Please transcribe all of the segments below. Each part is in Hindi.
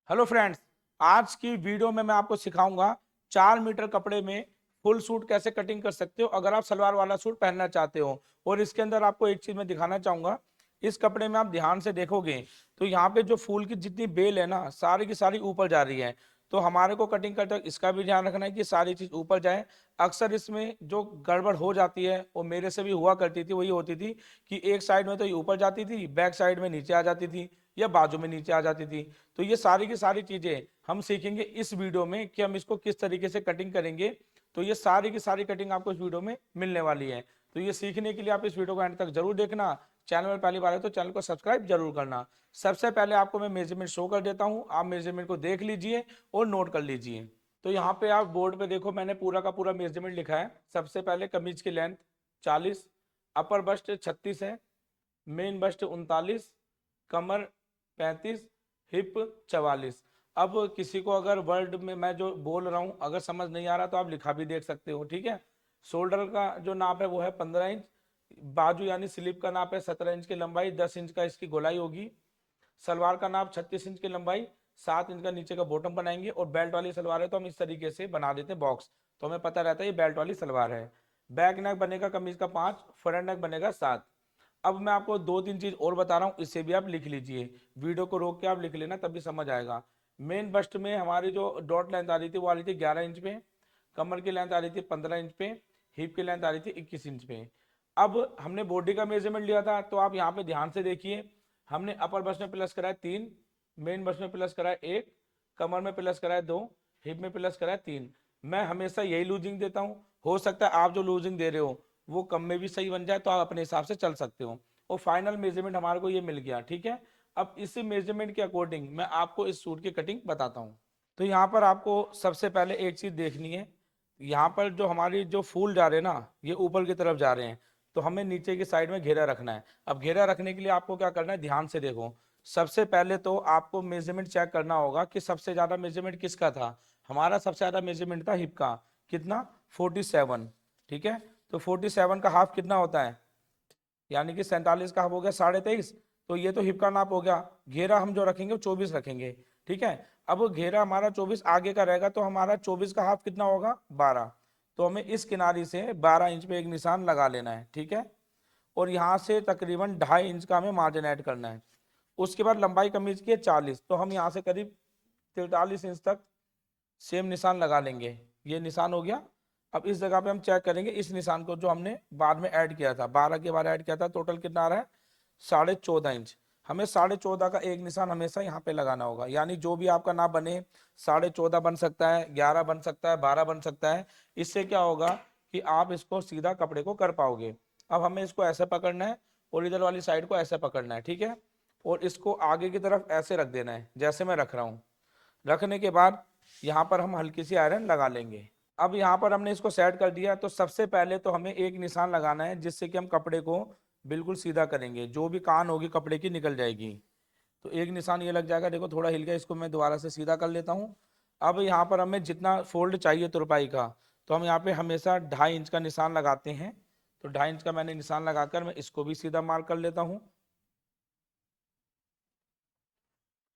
हेलो फ्रेंड्स, आज की वीडियो में मैं आपको सिखाऊंगा 4 मीटर कपड़े में फुल सूट कैसे कटिंग कर सकते हो अगर आप सलवार वाला सूट पहनना चाहते हो। और इसके अंदर आपको एक चीज मैं दिखाना चाहूंगा। इस कपड़े में आप ध्यान से देखोगे तो यहाँ पे जो फूल की जितनी बेल है ना, सारी की सारी ऊपर जा रही है। तो हमारे को कटिंग करते वक्त इसका भी ध्यान रखना है कि सारी चीज ऊपर जाए। अक्सर इसमें जो गड़बड़ हो जाती है वो मेरे से भी हुआ करती थी, वही होती थी कि एक साइड में तो ये ऊपर जाती थी, बैक साइड में नीचे आ जाती थी या बाजू में नीचे आ जाती थी। तो ये सारी की सारी चीजें हम सीखेंगे इस वीडियो में कि हम इसको किस तरीके से कटिंग करेंगे। तो ये सारी की सारी कटिंग आपको इस वीडियो में मिलने वाली है। तो ये सीखने के लिए आप इस वीडियो को एंड तक जरूर देखना। चैनल में पहली बार है तो चैनल को सब्सक्राइब जरूर करना। सबसे पहले आपको मैं मेजरमेंट शो कर देता हूं, आप मेजरमेंट को देख लीजिए और नोट कर लीजिए। तो यहाँ पे आप बोर्ड पे देखो, मैंने पूरा का पूरा मेजरमेंट लिखा है। सबसे पहले कमीज की लेंथ 40, अपर बस्ट 36 है, मेन बस्ट 39, कमर 35, हिप 44। अब किसी को अगर वर्ड में मैं जो बोल रहा हूँ अगर समझ नहीं आ रहा तो आप लिखा भी देख सकते हो, ठीक है। शोल्डर का जो नाप है वो है 15 इंच। बाजू यानी स्लीप का नाप है 17 इंच की लंबाई, 10 इंच का इसकी गोलाई होगी। सलवार का नाप 36 इंच की लंबाई, 7 इंच का नीचे का बॉटम बनाएंगे। और बेल्ट वाली सलवार है तो हम इस तरीके से बना देते हैं बॉक्स, तो हमें पता रहता है ये बेल्ट वाली सलवार है। बैक नेक बनेगा कमीज का 5, फ्रंट नेक बनेगा 7। अब मैं आपको दो तीन चीज और बता रहा हूँ, इससे भी आप लिख लीजिए। वीडियो को रोक के आप लिख लेना तभी समझ आएगा। मेन बस्ट में हमारी जो डॉट लेंथ आ रही थी वो आ रही थी 11 इंच पे। कमर की लेंथ आ रही थी 15 इंच पे। हिप की लेंथ आ रही थी 21 इंच पे। अब हमने बॉडी का मेजरमेंट लिया था तो आप यहाँ पे ध्यान से देखिए। हमने अपर बस्ट में प्लस कराया 3, मेन बस्ट में प्लस कराया 1, कमर में प्लस कराया 2, हिप में प्लस कराया 3। मैं हमेशा यही लूजिंग देता हूँ। हो सकता है आप जो लूजिंग दे रहे हो वो कम में भी सही बन जाए, तो आप अपने हिसाब से चल सकते हो। और फाइनल मेजरमेंट हमारे को ये मिल गया, ठीक है। अब इसी मेजरमेंट के अकॉर्डिंग मैं आपको इस सूट की कटिंग बताता हूँ। तो यहाँ पर आपको सबसे पहले एक चीज देखनी है। यहाँ पर जो हमारी जो फूल जा रहे हैं ना, ये ऊपर की तरफ जा रहे हैं, तो हमें नीचे की साइड में घेरा रखना है। अब घेरा रखने के लिए आपको क्या करना है, ध्यान से देखो। सबसे पहले तो आपको मेजरमेंट चेक करना होगा कि सबसे ज्यादा मेजरमेंट किसका था। हमारा सबसे ज्यादा मेजरमेंट था हिप का। कितना? 47, ठीक है। तो 47 का हाफ कितना होता है, यानी कि 47 का हाफ हो गया 23.5। तो ये तो हिप का नाप हो गया। घेरा हम जो रखेंगे वो 24 रखेंगे, ठीक है। अब घेरा हमारा 24 आगे का रहेगा तो हमारा 24 का हाफ कितना होगा, 12। तो हमें इस किनारी से 12 इंच पे एक निशान लगा लेना है, ठीक है। और यहाँ से तकरीबन 2.5 इंच का हमें मार्जिन ऐड करना है। उसके बाद लंबाई कमीज की है 40, तो हम यहाँ से करीब 43 इंच तक सेम निशान लगा लेंगे। ये निशान हो गया। अब इस जगह पे हम चेक करेंगे इस निशान को जो हमने बाद में ऐड किया था, 12 के बाद ऐड किया था, टोटल कितना आ रहा है, 14.5 इंच। हमें 14.5 का एक निशान हमेशा यहाँ पे लगाना होगा। यानी जो भी आपका नाप बने, 14.5 बन सकता है, 11 बन सकता है, 12 बन सकता है। इससे क्या होगा कि आप इसको सीधा कपड़े को कर पाओगे। अब हमें इसको ऐसे पकड़ना है और इधर वाली साइड को ऐसे पकड़ना है, ठीक है। और इसको आगे की तरफ ऐसे रख देना है जैसे मैं रख रहा हूँ। रखने के बाद यहाँ पर हम हल्की सी आयरन लगा लेंगे। अब यहाँ पर हमने इसको सेट कर दिया, तो सबसे पहले तो हमें एक निशान लगाना है जिससे कि हम कपड़े को बिल्कुल सीधा करेंगे, जो भी कान होगी कपड़े की निकल जाएगी। तो एक निशान ये लग जाएगा, देखो थोड़ा हिल गया, इसको मैं दोबारा से सीधा कर लेता हूँ। अब यहाँ पर हमें जितना फोल्ड चाहिए तुरपाई का, तो हम यहाँ पे हमेशा 2.5 इंच का निशान लगाते हैं। तो 2.5 इंच का मैंने निशान लगाकर मैं इसको भी सीधा मार्क कर लेता हूँ।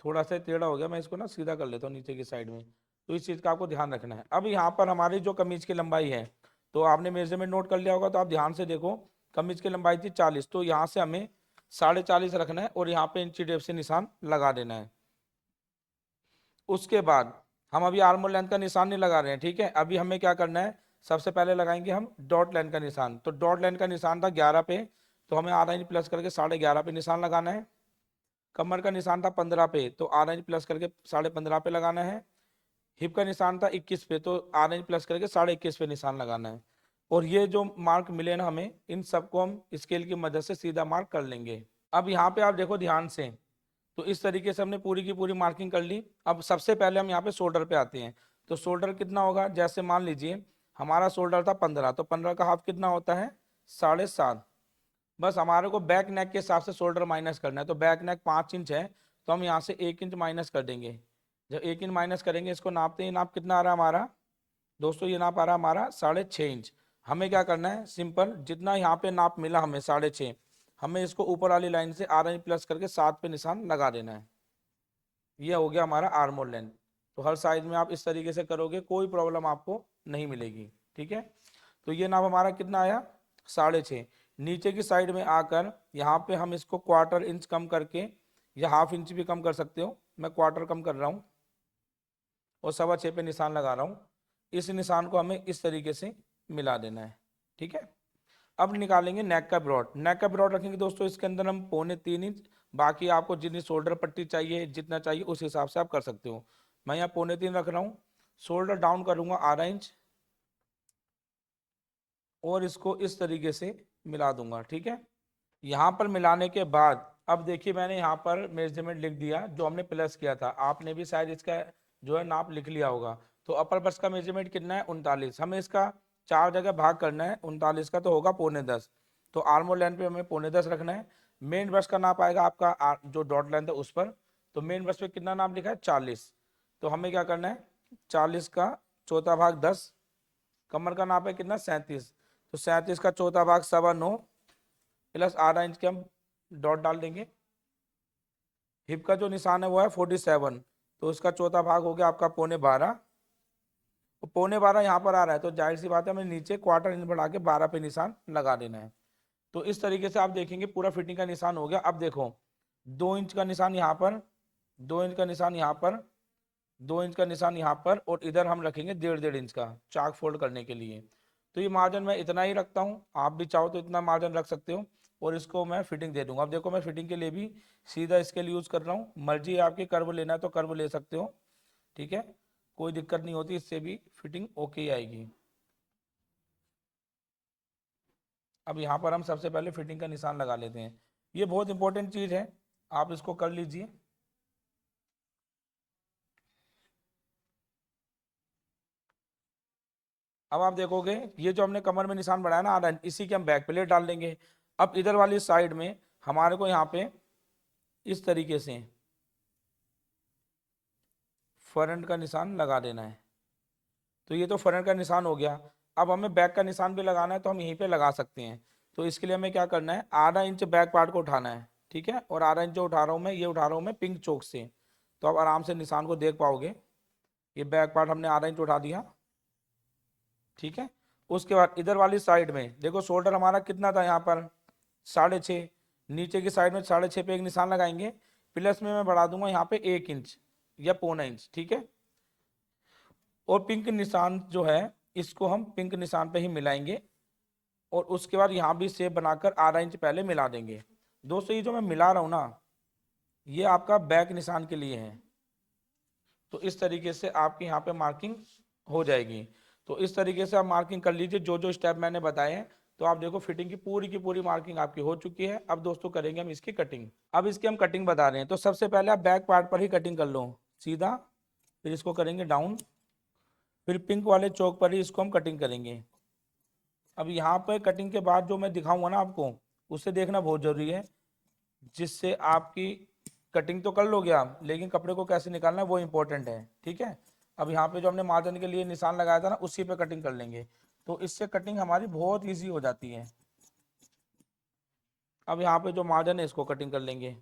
थोड़ा सा टेढ़ा हो गया, मैं इसको ना सीधा कर लेता हूँ नीचे की साइड में। तो इस चीज़ का आपको ध्यान रखना है। अब यहाँ पर हमारी जो कमीज की लंबाई है, तो आपने मेजरमेंट नोट कर लिया होगा, तो आप ध्यान से देखो। कमीज की लंबाई थी 40, तो यहाँ से हमें 40.5 रखना है और यहाँ पे इंची टेप से निशान लगा देना है। उसके बाद हम अभी आर्मोल लेंथ का निशान नहीं लगा रहे हैं, ठीक है। अभी हमें क्या करना है, सबसे पहले लगाएंगे हम डॉट लेंथ का निशान। तो डॉट लेंथ का निशान था 11 पे, तो हमें आधा इंच प्लस करके 11.5 पे निशान लगाना है। कमर का निशान था 15 पे, तो आधा इंच प्लस करके 15.5 पे लगाना है। हिप का निशान था 21 पे, तो आधा इंच प्लस करके 21.5 पे निशान लगाना है। और ये जो मार्क मिले ना हमें, इन सबको हम स्केल की मदद से सीधा मार्क कर लेंगे। अब यहाँ पे आप देखो ध्यान से। तो इस तरीके से हमने पूरी की पूरी मार्किंग कर ली। अब सबसे पहले हम यहाँ पे शोल्डर पे आते हैं। तो शोल्डर कितना होगा, जैसे मान लीजिए हमारा शोल्डर था 15, तो 15 का हाफ कितना होता है, 7.5। बस हमारे को बैक नेक के हिसाब से शोल्डर माइनस करना है। तो बैक नेक 5 इंच है, तो हम यहाँ से 1 इंच माइनस कर देंगे। जब 1 इंच माइनस करेंगे, इसको नापते हैं, नाप कितना आ रहा है हमारा दोस्तों, ये नाप आ रहा है हमारा 6.5 इंच। हमें क्या करना है, सिंपल जितना यहाँ पे नाप मिला हमें 6.5, हमें इसको ऊपर वाली लाइन से आधा इंच प्लस करके 7 पे निशान लगा देना है। ये हो गया हमारा आर्म होल लेंथ। तो हर साइज में आप इस तरीके से करोगे, कोई प्रॉब्लम आपको नहीं मिलेगी, ठीक है। तो ये नाप हमारा कितना आया, 6.5। नीचे की साइड में आकर यहाँ पे हम इसको 1/4 इंच कम करके, या 1/2 इंच भी कम कर सकते हो, मैं 1/4 कम कर रहा हूँ और 6.25 पे निशान लगा रहा हूँ। इस निशान को हमें इस तरीके से मिला देना है, ठीक है। अब निकालेंगे नेक का ब्रॉड। नेक का ब्रॉड रखेंगे दोस्तों इसके अंदर हम 3.25 इंच। बाकी आपको जितनी शोल्डर पट्टी चाहिए, जितना चाहिए उस हिसाब से आप कर सकते हो। मैं यहाँ 3.25 रख रहा हूँ। शोल्डर डाउन करूँगा 1/2 इंच और इसको इस तरीके से मिला दूंगा, ठीक है। यहाँ पर मिलाने के बाद अब देखिए मैंने यहाँ पर मेजरमेंट लिख दिया जो हमने प्लस किया था। आपने भी शायद इसका जो है नाप लिख लिया होगा। तो अपर बस्ट का मेजरमेंट कितना है, 39। हमें इसका 4 जगह भाग करना है, 39 का तो होगा 9.25। तो आर्मोल लेंथ पे हमें 9.25 रखना है। मेन बस्ट का नाप आएगा आपका जो डॉट लेंथ है उस पर। तो मेन बस्ट पे कितना नाप लिखा है, 40। तो हमें क्या करना है, 40 का चौथा भाग 10। कमर का नाप है कितना, 37। तो 37 का चौथा भाग 9.25 प्लस 1/2 इंच के हम डॉट डाल देंगे। हिप का जो निशान है वो है 47। तो उसका चौथा भाग हो गया आपका 12.25। तो 12.25 यहाँ पर आ रहा है, तो जाहिर सी बात है हमें नीचे 1/4 इंच बढ़ा के 12 पे निशान लगा देना है। तो इस तरीके से आप देखेंगे पूरा फिटिंग का निशान हो गया। अब देखो 2 इंच का निशान यहाँ पर, 2 इंच का निशान यहाँ पर, 2 इंच का निशान यहाँ पर, और इधर हम रखेंगे 1.5 इंच का चाक फोल्ड करने के लिए। तो ये मार्जिन मैं इतना ही रखता हूँ, आप भी चाहो तो इतना मार्जिन रख सकते हो। और इसको मैं फिटिंग दे दूंगा। अब देखो मैं फिटिंग के लिए भी सीधा स्केल यूज कर रहा हूँ। मर्जी है आपकी, कर्व लेना है तो कर्व ले सकते हो, ठीक है, कोई दिक्कत नहीं होती, इससे भी फिटिंग ओके आएगी। अब यहाँ पर हम सबसे पहले फिटिंग का निशान लगा लेते हैं। ये बहुत इंपॉर्टेंट चीज़ है, आप इसको कर लीजिए। अब आप देखोगे ये जो हमने कमर में निशान बनाया ना 1/2 इंच, इसी के हम बैक प्लेट डाल देंगे। अब इधर वाली साइड में हमारे को यहाँ पे इस तरीके से फ्रंट का निशान लगा देना है। तो ये तो फ्रंट का निशान हो गया। अब हमें बैक का निशान भी लगाना है, तो हम यहीं पे लगा सकते हैं। तो इसके लिए हमें क्या करना है, 1/2 इंच बैक पार्ट को उठाना है, ठीक है। और 1/2 इंच जो उठा रहा हूँ मैं, ये उठा रहा हूँ मैं पिंक चौक से। तो आप आराम से निशान को देख पाओगे। ये बैक पार्ट हमने 1/2 इंच उठा दिया, ठीक है। उसके बाद इधर वाली साइड में देखो शोल्डर हमारा कितना था यहाँ पर, 6.5। नीचे की साइड में 6.5 पे एक निशान लगाएंगे। प्लस में मैं बढ़ा दूंगा यहाँ पे 1 इंच या 0.25 इंच, ठीक है। और पिंक निशान जो है इसको हम पिंक निशान पे ही मिलाएंगे। और उसके बाद यहाँ भी शेप बनाकर 1/2 इंच पहले मिला देंगे। दोस्तों ये जो मैं मिला रहा हूँ ना, ये आपका बैक निशान के लिए है। तो इस तरीके से आपकी यहाँ पे मार्किंग हो जाएगी। तो इस तरीके से आप मार्किंग कर लीजिए जो जो स्टेप मैंने बताए हैं। तो आप देखो फिटिंग की पूरी मार्किंग आपकी हो चुकी है। अब दोस्तों करेंगे हम इसकी कटिंग। अब इसकी हम कटिंग बता रहे हैं। तो सबसे पहले आप बैक पार्ट पर ही कटिंग कर लो सीधा, फिर इसको करेंगे डाउन, फिर पिंक वाले चौक पर ही इसको हम कटिंग करेंगे। अब यहाँ पर कटिंग के बाद जो मैं दिखाऊंगा ना आपको, उसे देखना बहुत जरूरी है, जिससे आपकी कटिंग तो कर लोगे आप, लेकिन कपड़े को कैसे निकालना है वो इंपॉर्टेंट है, ठीक है। अब यहाँ पे जो हमने मार्जिन के लिए निशान लगाया था ना, उसी पे कटिंग कर लेंगे। तो इससे कटिंग हमारी बहुत ईजी हो जाती है। अब यहाँ पे जो मार्जिन है इसको कटिंग कर लेंगे।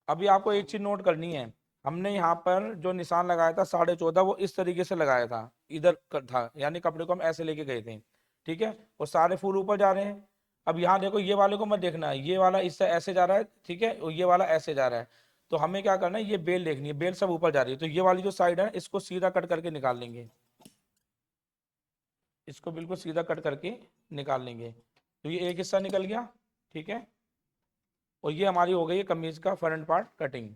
अभी आपको एक चीज नोट करनी है, हमने यहाँ पर जो निशान लगाया था 14.5, वो इस तरीके से लगाया था, इधर था, यानी कपड़े को हम ऐसे लेके गए थे, ठीक है। और सारे फूल ऊपर जा रहे हैं। अब यहाँ देखो ये वाले को मत देखना है, ये वाला इससे ऐसे जा रहा है, ठीक है, और ये वाला ऐसे जा रहा है। तो हमें क्या करना है, ये बेल देखनी है, बेल सब ऊपर जा रही है। तो ये वाली जो साइड है इसको सीधा कट करके निकाल लेंगे, इसको बिल्कुल सीधा कट करके निकाल लेंगे। तो ये एक हिस्सा निकल गया, ठीक है। और ये हमारी हो गई है कमीज का फ्रंट पार्ट कटिंग।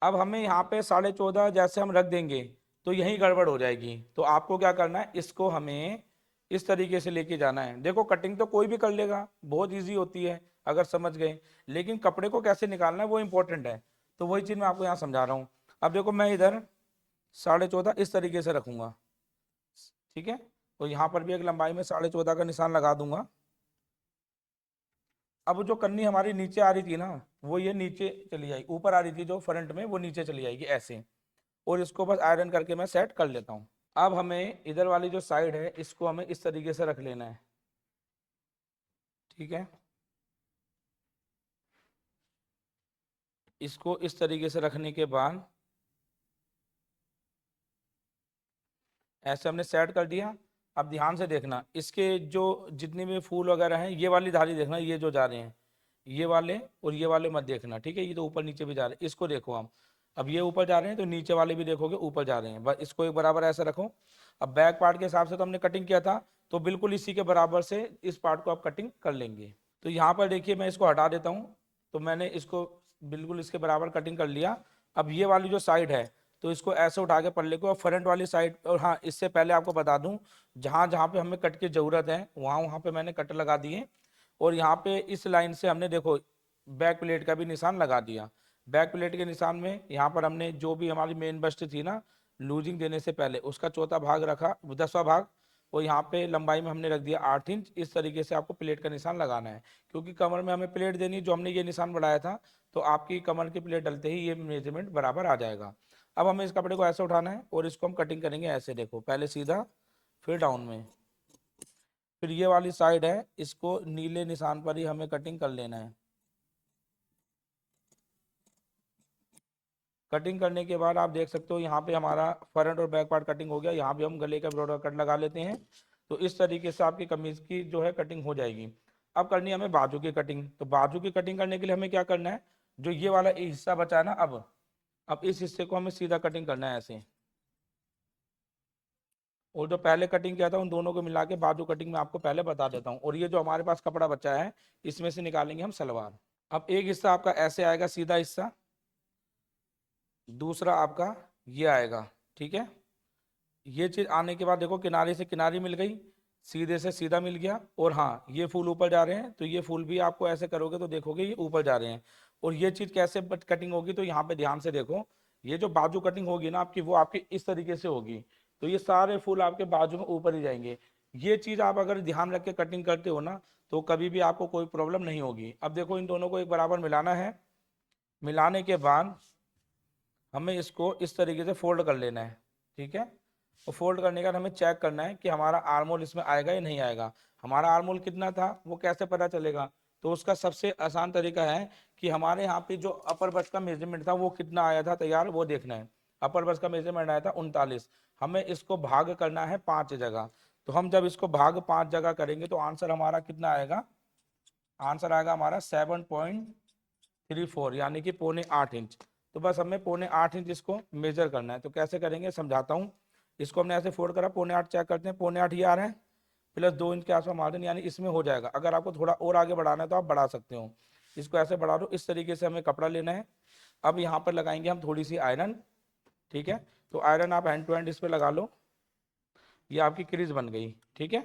अब हमें यहाँ पे 14.5 जैसे हम रख देंगे तो यही गड़बड़ हो जाएगी। तो आपको क्या करना है, इसको हमें इस तरीके से लेके जाना है। देखो कटिंग तो कोई भी कर लेगा, बहुत इजी होती है अगर समझ गए, लेकिन कपड़े को कैसे निकालना है वो इंपॉर्टेंट है। तो वही चीज़ मैं आपको यहाँ समझा रहा हूँ। अब देखो मैं इधर 14.5 इस तरीके से रखूंगा, ठीक है। तो यहाँ पर भी एक लंबाई में 14.5 का निशान लगा दूंगा। अब जो कन्नी हमारी नीचे आ रही थी ना, वो ये नीचे चली जाएगी, ऊपर आ रही थी जो फ्रंट में, वो नीचे चली जाएगी ऐसे। और इसको बस आयरन करके मैं सेट कर लेता हूँ। अब हमें इधर वाली जो साइड है इसको हमें इस तरीके से रख लेना है, ठीक है। इसको इस तरीके से रखने के बाद ऐसे हमने सेट कर दिया। अब ध्यान से देखना, इसके जो जितने भी फूल वगैरह हैं, ये वाली धारी देखना, ये जो जा रहे हैं ये वाले, और ये वाले मत देखना, ठीक है। ये तो ऊपर नीचे भी जा रहे हैं, इसको देखो हम। अब ये ऊपर जा रहे हैं तो नीचे वाले भी देखोगे ऊपर जा रहे हैं, बस इसको एक बराबर ऐसे रखो। अब बैक पार्ट के हिसाब से तो हमने कटिंग किया था, तो बिल्कुल इसी के बराबर से इस पार्ट को आप कटिंग कर लेंगे। तो यहाँ पर देखिए मैं इसको हटा देता हूँ, तो मैंने इसको बिल्कुल इसके बराबर कटिंग कर लिया। अब ये वाली जो साइड है, तो इसको ऐसे उठा के पल्ले को, और फ्रंट वाली साइड, और हाँ इससे पहले आपको बता दूं, जहाँ जहाँ पे हमें कट की ज़रूरत है वहाँ वहाँ पे मैंने कट लगा दिए। और यहाँ पे इस लाइन से हमने देखो बैक प्लेट का भी निशान लगा दिया। बैक प्लेट के निशान में यहाँ पर हमने जो भी हमारी मेन बस्ट थी ना, लूजिंग देने से पहले उसका चौथा भाग रखा, 10वां भाग, और यहाँ पे लंबाई में हमने रख दिया 8 इंच। इस तरीके से आपको प्लेट का निशान लगाना है, क्योंकि कमर में हमें प्लेट देनी, जो हमने ये निशान बढ़ाया था, तो आपकी कमर की प्लेट डलते ही ये मेजरमेंट बराबर आ जाएगा। अब हमें इस कपड़े को ऐसे उठाना है और इसको हम कटिंग करेंगे ऐसे, देखो पहले सीधा फिर डाउन में। फिर ये वाली साइड है, इसको नीले निशान पर ही हमें कटिंग कर लेना है। कटिंग करने के बाद आप देख सकते हो यहाँ पे हमारा फ्रंट और बैक पार्ट कटिंग हो गया। यहाँ भी हम गले का ब्रॉडर कट लगा लेते हैं। तो इस तरीके से आपकी कमीज की जो है कटिंग हो जाएगी। अब करनी है हमें बाजू की कटिंग। तो बाजू की कटिंग करने के लिए हमें क्या करना है, जो ये वाला हिस्सा बचा है ना, अब इस हिस्से को हमें सीधा कटिंग करना है ऐसे। और जो पहले कटिंग किया था उन दोनों को मिला के बाजू कटिंग में आपको पहले बता देता हूँ। और ये जो हमारे पास कपड़ा बचा है, इसमें से निकालेंगे हम सलवार। अब एक हिस्सा आपका ऐसे आएगा सीधा हिस्सा, दूसरा आपका ये आएगा, ठीक है। ये चीज आने के बाद देखो किनारे से किनारी मिल गई, सीधे से सीधा मिल गया। और हाँ ये फूल ऊपर जा रहे हैं, तो ये फूल भी आपको ऐसे करोगे तो देखोगे ये ऊपर जा रहे हैं। और ये चीज कैसे कटिंग होगी, तो यहाँ पे ध्यान से देखो, ये जो बाजू कटिंग होगी ना आपकी, वो आपकी इस तरीके से होगी। तो ये सारे फूल आपके बाजू में ऊपर ही जाएंगे। ये चीज आप अगर ध्यान रख के कटिंग करते हो ना, तो कभी भी आपको कोई प्रॉब्लम नहीं होगी। अब देखो इन दोनों को एक बराबर मिलाना है। मिलाने के बाद हमें इसको इस तरीके से फोल्ड कर लेना है, ठीक है। और फोल्ड करने के बाद हमें चेक करना है कि हमारा आर्मोल इसमें आएगा या नहीं आएगा। हमारा आर्मोल कितना था वो कैसे पता चलेगा, तो उसका सबसे आसान तरीका है कि हमारे यहाँ पे जो अपर बस्ट का मेजरमेंट था वो कितना आया था तैयार, वो देखना है। अपर बस्ट का मेजरमेंट आया था 39। हमें इसको भाग करना है 5 जगह। तो हम जब इसको भाग 5 जगह करेंगे तो आंसर हमारा कितना आएगा, आंसर आएगा हमारा 7.34, यानी कि 7.25 इंच। तो बस हमें 7.25 इंच इसको मेजर करना है। तो कैसे करेंगे समझाता हूँ। इसको हमने ऐसे फोल्ड करा, 7.25 चेक करते हैं, 7.25 ही आ रहा है, प्लस 2 इंच के आसपास मार्जिन, यानी इसमें हो जाएगा। अगर आपको थोड़ा और आगे बढ़ाना है तो आप बढ़ा सकते हो। इसको ऐसे बढ़ा दो। इस तरीके से हमें कपड़ा लेना है। अब यहाँ पर लगाएंगे हम थोड़ी सी आयरन, ठीक है। तो आयरन आप हैंड टू हैंड इस पर लगा लो। ये आपकी क्रीज बन गई, ठीक है।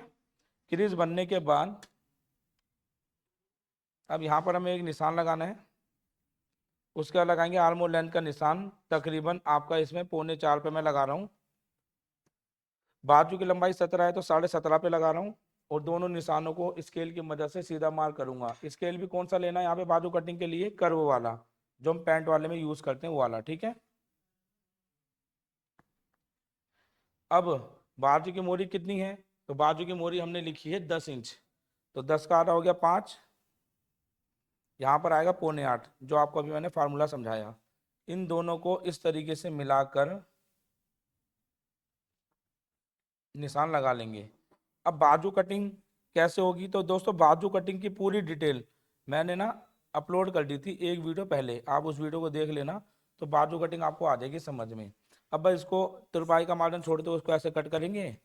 क्रीज बनने के बाद अब यहाँ पर हमें एक निशान लगाना है। उसके बाद लगाएंगे आर्मोल लेंथ का निशान, तकरीबन आपका इसमें 3.25 पे मैं लगा रहा हूँ। बाजू की लंबाई 17 है तो 17.5 पे लगा रहा हूँ। और दोनों निशानों को स्केल की मदद से सीधा मार्क करूंगा। स्केल भी कौन सा लेना है यहाँ पे बाजू कटिंग के लिए, कर्व वाला, जो हम पैंट वाले में यूज करते हैं वो वाला, ठीक है। अब बाजू की मोरी कितनी है, तो बाजू की मोरी हमने लिखी है 10 इंच। तो 10 का आधा हो गया 5, यहाँ पर आएगा 7.25, जो आपको अभी मैंने फार्मूला समझाया। इन दोनों को इस तरीके से मिलाकर निशान लगा लेंगे। अब बाजू कटिंग कैसे होगी, तो दोस्तों बाजू कटिंग की पूरी डिटेल मैंने ना अपलोड कर दी थी एक वीडियो पहले, आप उस वीडियो को देख लेना। तो बाजू कटिंग आपको आ जाएगी समझ में। अब बस इसको तुरपाई का मार्जिन छोड़ते हुए उसको ऐसे कट करेंगे,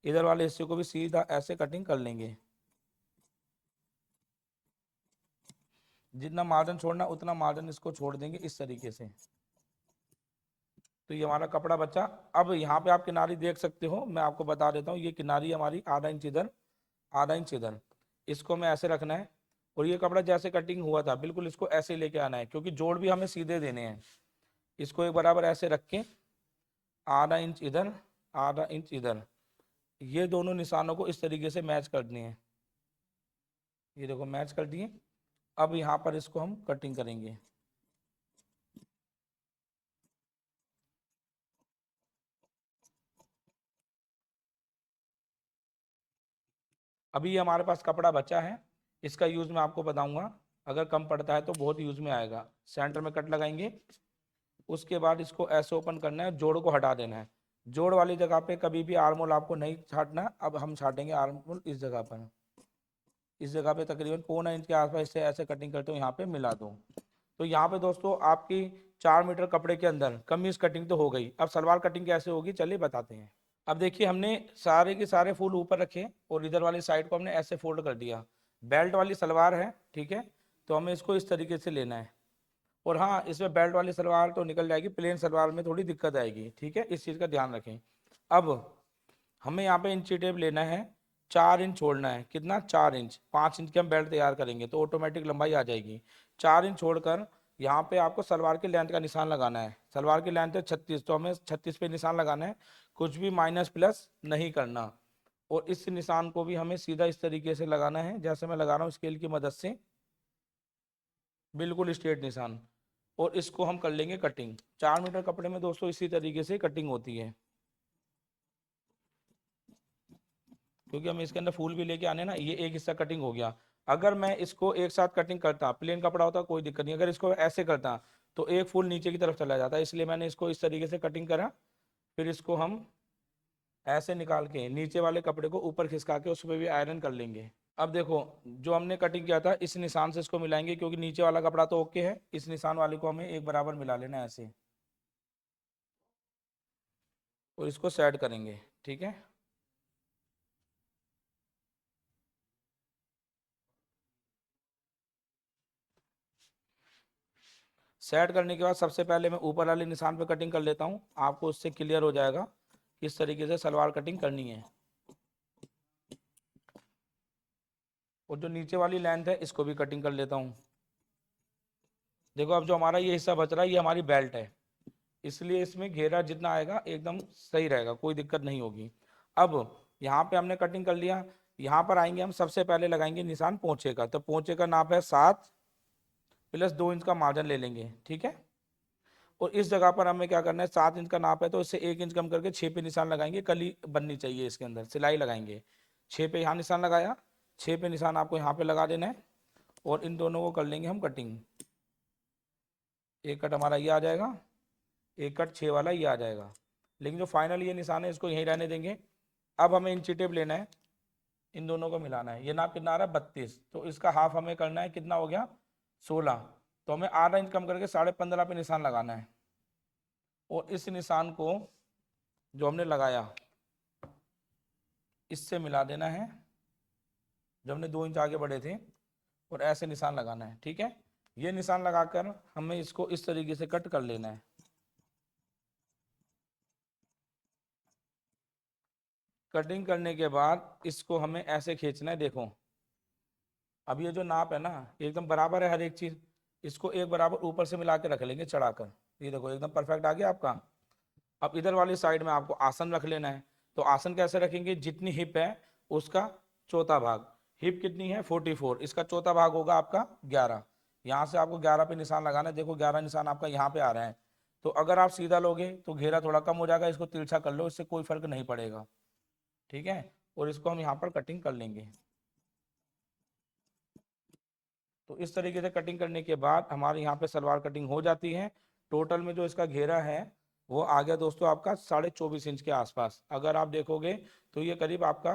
इधर वाले हिस्से को भी सीधा ऐसे कटिंग कर लेंगे। जितना मार्जिन छोड़ना उतना मार्जिन इसको छोड़ देंगे इस तरीके से। तो ये हमारा कपड़ा बचा। अब यहाँ पे आप किनारी देख सकते हो, मैं आपको बता देता हूँ, ये किनारी हमारी आधा इंच इधर, आधा इंच इधर। इसको हमें ऐसे रखना है। और ये कपड़ा जैसे कटिंग हुआ था बिल्कुल इसको ऐसे लेके आना है, क्योंकि जोड़ भी हमें सीधे देने हैं। इसको एक बराबर ऐसे रख के आधा इंच इधर, आधा इंच इधर, ये दोनों निशानों को इस तरीके से मैच कर दिए हैं। ये देखो मैच कर दिए। अब यहाँ पर इसको हम कटिंग करेंगे। अभी ये हमारे पास कपड़ा बचा है, इसका यूज मैं आपको बताऊंगा। अगर कम पड़ता है तो बहुत यूज में आएगा। सेंटर में कट लगाएंगे, उसके बाद इसको ऐसे ओपन करना है, जोड़ को हटा देना है। जोड़ वाली जगह पे कभी भी आर्म होल आपको नहीं छाटना, अब हम छाटेंगे आर्म होल इस जगह पर। इस जगह पे तकरीबन 1.25 इंच के आसपास से ऐसे कटिंग करते हो, यहाँ पे मिला दो। तो यहाँ पे दोस्तों आपकी 4 मीटर कपड़े के अंदर कमीज कटिंग तो हो गई। अब सलवार कटिंग कैसे होगी चलिए बताते हैं। अब देखिए हमने सारे के सारे फूल ऊपर रखे और इधर वाली साइड को हमने ऐसे फोल्ड कर दिया। बेल्ट वाली सलवार है, ठीक है, तो हमें इसको इस तरीके से लेना है। और हाँ, इसमें बेल्ट वाली सलवार तो निकल जाएगी, प्लेन सलवार में थोड़ी दिक्कत आएगी, ठीक है, इस चीज़ का ध्यान रखें। अब हमें यहाँ पे इंची टेप लेना है, 4 इंच छोड़ना है। कितना? 4 इंच। 5 इंच की हम बेल्ट तैयार करेंगे तो ऑटोमेटिक लंबाई आ जाएगी। 4 इंच छोड़कर यहाँ पे आपको सलवार की लेंथ का निशान लगाना है। सलवार की लेंथ है 36, तो हमें 36 पे निशान लगाना है, कुछ भी माइनस प्लस नहीं करना। और इस निशान को भी हमें सीधा इस तरीके से लगाना है जैसे मैं लगा रहा हूँ स्केल की मदद से, बिल्कुल स्ट्रेट निशान। और इसको हम कर लेंगे कटिंग। 4 मीटर कपड़े में दोस्तों इसी तरीके से कटिंग होती है, क्योंकि हम इसके अंदर फूल भी लेके आने ना। ये एक हिस्सा कटिंग हो गया। अगर मैं इसको एक साथ कटिंग करता, प्लेन कपड़ा होता कोई दिक्कत नहीं, अगर इसको ऐसे करता तो एक फूल नीचे की तरफ चला जाता, इसलिए मैंने इसको इस तरीके से कटिंग करा। फिर इसको हम ऐसे निकाल के नीचे वाले कपड़े को ऊपर खिसका के उस पर भी आयरन कर लेंगे। अब देखो, जो हमने कटिंग किया था इस निशान से इसको मिलाएंगे, क्योंकि नीचे वाला कपड़ा तो ओके है, इस निशान वाले को हमें एक बराबर मिला लेना है ऐसे, और इसको सेट करेंगे, ठीक है। सेट करने के बाद सबसे पहले मैं ऊपर वाले निशान पे कटिंग कर लेता हूँ, आपको उससे क्लियर हो जाएगा किस तरीके से सलवार कटिंग करनी है। और जो नीचे वाली लेंथ है इसको भी कटिंग कर लेता हूँ। देखो अब जो हमारा ये हिस्सा बच रहा है ये हमारी बेल्ट है, इसलिए इसमें घेरा जितना आएगा एकदम सही रहेगा, कोई दिक्कत नहीं होगी। अब यहाँ पे हमने कटिंग कर लिया। यहाँ पर आएंगे हम, सबसे पहले लगाएंगे निशान पोंछे का। तो पोंछे का नाप है 7 प्लस 2 इंच का मार्जिन ले लेंगे, ठीक है। और इस जगह पर हमें क्या करना है, 7 इंच का नाप है तो इससे 1 इंच कम करके 6 पे निशान लगाएंगे। कली बननी चाहिए इसके अंदर, सिलाई लगाएंगे। 6 पे यहाँ निशान लगाया, 6 पे निशान आपको यहाँ पे लगा देना है। और इन दोनों को कर लेंगे हम कटिंग। एक कट हमारा ये आ जाएगा, एक कट 6 वाला ये आ जाएगा। लेकिन जो फाइनल ये निशान है इसको यहीं रहने देंगे। अब हमें इंची टेप लेना है, इन दोनों को मिलाना है। ये नाप कितना आ रहा है? 32, तो इसका हाफ हमें करना है, कितना हो गया? 16। तो हमें आधा इंच कम करके 15.5 पे निशान लगाना है। और इस निशान को जो हमने लगाया इससे मिला देना है, जो हमने 2 इंच आगे बढ़े थे, और ऐसे निशान लगाना है, ठीक है। ये निशान लगाकर हमें इसको इस तरीके से कट कर लेना है। कटिंग करने के बाद इसको हमें ऐसे खींचना है, देखो अब ये जो नाप है ना एकदम बराबर है हर एक चीज। इसको एक बराबर ऊपर से मिला के रख लेंगे चढ़ाकर, ये देखो एकदम परफेक्ट आ गया आपका। अब इधर वाली साइड में आपको आसन रख लेना है। तो आसन कैसे रखेंगे? जितनी हिप है उसका चौथा भाग। हिप कितनी है? 44, इसका चौथा भाग होगा आपका 11। यहाँ से आपको 11 पे निशान लगाना है। देखो 11 निशान आपका यहाँ पे आ रहा है। तो अगर आप सीधा लोगे तो घेरा थोड़ा कम हो जाएगा, इसको तिरछा कर लो, इससे कोई फर्क नहीं पड़ेगा, ठीक है। और इसको हम यहाँ पर कटिंग कर लेंगे। तो इस तरीके से कटिंग करने के बाद हमारे यहाँ पे सलवार कटिंग हो जाती है। टोटल में जो इसका घेरा है वो आ गया दोस्तों आपका 24.5 इंच के आसपास। अगर आप देखोगे तो ये करीब आपका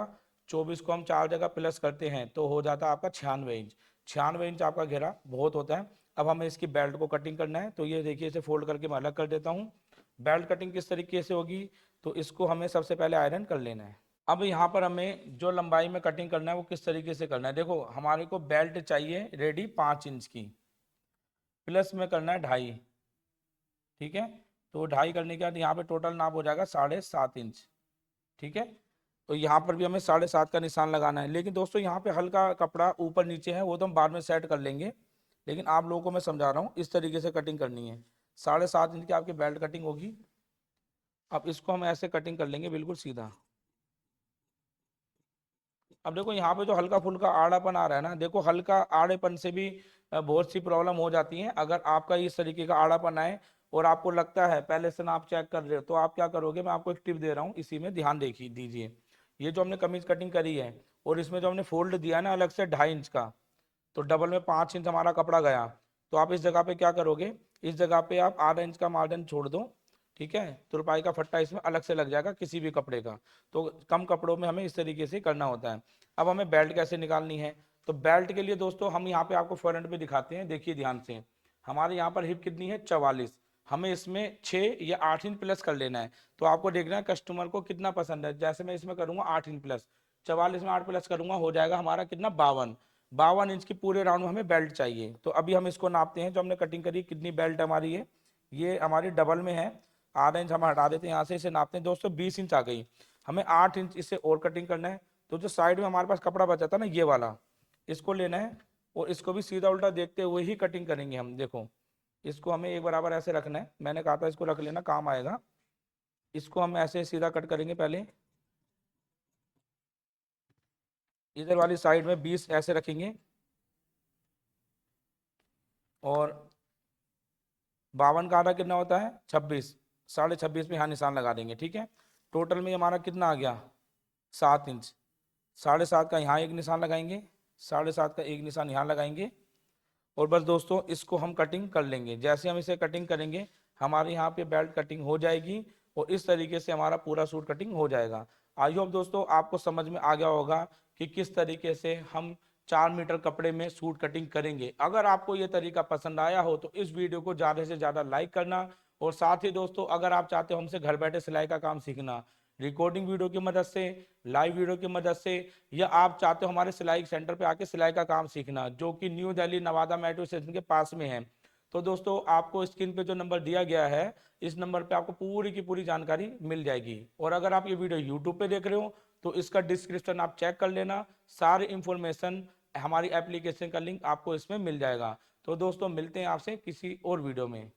24 को हम 4 जगह प्लस करते हैं तो हो जाता है आपका 96 इंच। 96 इंच आपका घेरा बहुत होता है। अब हमें इसकी बेल्ट को कटिंग करना है, तो ये देखिए इसे फोल्ड करके मैं अलग कर देता हूँ। बेल्ट कटिंग किस तरीके से होगी, तो इसको हमें सबसे पहले आयरन कर लेना है। अब यहाँ पर हमें जो लंबाई में कटिंग करना है वो किस तरीके से करना है, देखो हमारे को बेल्ट चाहिए रेडी 5 इंच की, प्लस में करना है 2.5, ठीक है। तो 2.5 करने के बाद यहाँ पे टोटल नाप हो जाएगा 7.5 इंच, ठीक है। तो यहाँ पर भी हमें 7.5 का निशान लगाना है। लेकिन दोस्तों यहाँ पे हल्का कपड़ा ऊपर नीचे है, वो तो हम बाद में सेट कर लेंगे। लेकिन आप लोगों को मैं समझा रहा हूँ इस तरीके से कटिंग करनी है। 7.5 इंच की आपकी बेल्ट कटिंग होगी। अब इसको हम ऐसे कटिंग कर लेंगे बिल्कुल सीधा। अब देखो यहाँ पे जो हल्का फुल्का आड़ापन आ रहा है ना, देखो हल्का आड़ेपन से भी बहुत सी प्रॉब्लम हो जाती है। अगर आपका इस तरीके का आड़ापन आए और आपको लगता है पहले से ना आप चेक कर रहे हो, तो आप क्या करोगे, मैं आपको एक टिप दे रहा हूँ, इसी में ध्यान देखिए दीजिए। ये जो हमने कमीज कटिंग करी है और इसमें जो हमने फोल्ड दिया ना अलग से 2.5 इंच का, तो डबल में 5 इंच हमारा कपड़ा गया, तो आप इस जगह पे क्या करोगे, इस जगह पे आप 8 इंच का मार्जिन छोड़ दो, ठीक है। तुरपाई का फट्टा इसमें अलग से लग जाएगा किसी भी कपड़े का, तो कम कपड़ों में हमें इस तरीके से करना होता है। अब हमें बेल्ट कैसे निकालनी है, तो बेल्ट के लिए दोस्तों हम यहाँ पे आपको फ्रंट पे दिखाते हैं, देखिए ध्यान से। हमारे यहाँ पर हिप कितनी है, 44, हमें इसमें 6 या 8 इंच प्लस कर लेना है। तो आपको देखना है कस्टमर को कितना पसंद है, जैसे मैं इसमें करूंगा 8 इंच प्लस, 44 में 8 प्लस करूंगा, हो जाएगा हमारा कितना, 52 इंच की पूरे राउंड में हमें बेल्ट चाहिए। तो अभी हम इसको नापते हैं, जो हमने कटिंग करी कितनी बेल्ट हमारी है, ये हमारी डबल में है, 8 इंच हम हटा देते हैं यहाँ से, इसे नापते हैं दोस्तों, 20 इंच आ गई। हमें 8 इंच इससे और कटिंग करना है। तो जो साइड में हमारे पास कपड़ा बचा था ना, ये वाला, इसको लेना है और इसको भी सीधा उल्टा देखते हुए ही कटिंग करेंगे हम। देखो, इसको हमें एक बराबर ऐसे रखना है, मैंने कहा था इसको रख लेना, काम आएगा। इसको हम ऐसे सीधा कट करेंगे, पहले इधर वाली साइड में 20 ऐसे रखेंगे और 52 का आधा कितना होता है, 26, 26.5 में यहाँ निशान लगा देंगे, ठीक है। टोटल में हमारा कितना आ गया, 7 इंच, 7.5 का यहाँ एक निशान लगाएंगे, 7.5 का एक निशान यहाँ लगाएंगे, और बस दोस्तों इसको हम कटिंग कर लेंगे। जैसे हम इसे कटिंग करेंगे, हमारे यहाँ पे बेल्ट कटिंग हो जाएगी और इस तरीके से हमारा पूरा सूट कटिंग हो जाएगा। आई होप दोस्तों आपको समझ में आ गया होगा कि किस तरीके से हम 4 मीटर कपड़े में सूट कटिंग करेंगे। अगर आपको ये तरीका पसंद आया हो तो इस वीडियो को ज़्यादा से ज़्यादा लाइक करना, और साथ ही दोस्तों अगर आप चाहते हो हमसे घर बैठे सिलाई का काम सीखना, रिकॉर्डिंग वीडियो की मदद से, लाइव वीडियो की मदद से, या आप चाहते हो हमारे सिलाई सेंटर पे आके सिलाई का काम सीखना, जो कि new Delhi Nawada metro station के पास में है, तो दोस्तों आपको स्क्रीन पे जो नंबर दिया गया है, इस नंबर पे आपको पूरी की पूरी जानकारी मिल जाएगी। और अगर आप ये वीडियो यूट्यूब पे देख रहे हो तो इसका डिस्क्रिप्शन आप चेक कर लेना, सारी इंफॉर्मेशन, हमारी एप्लीकेशन का लिंक आपको इसमें मिल जाएगा। तो दोस्तों मिलते हैं आपसे किसी और वीडियो में।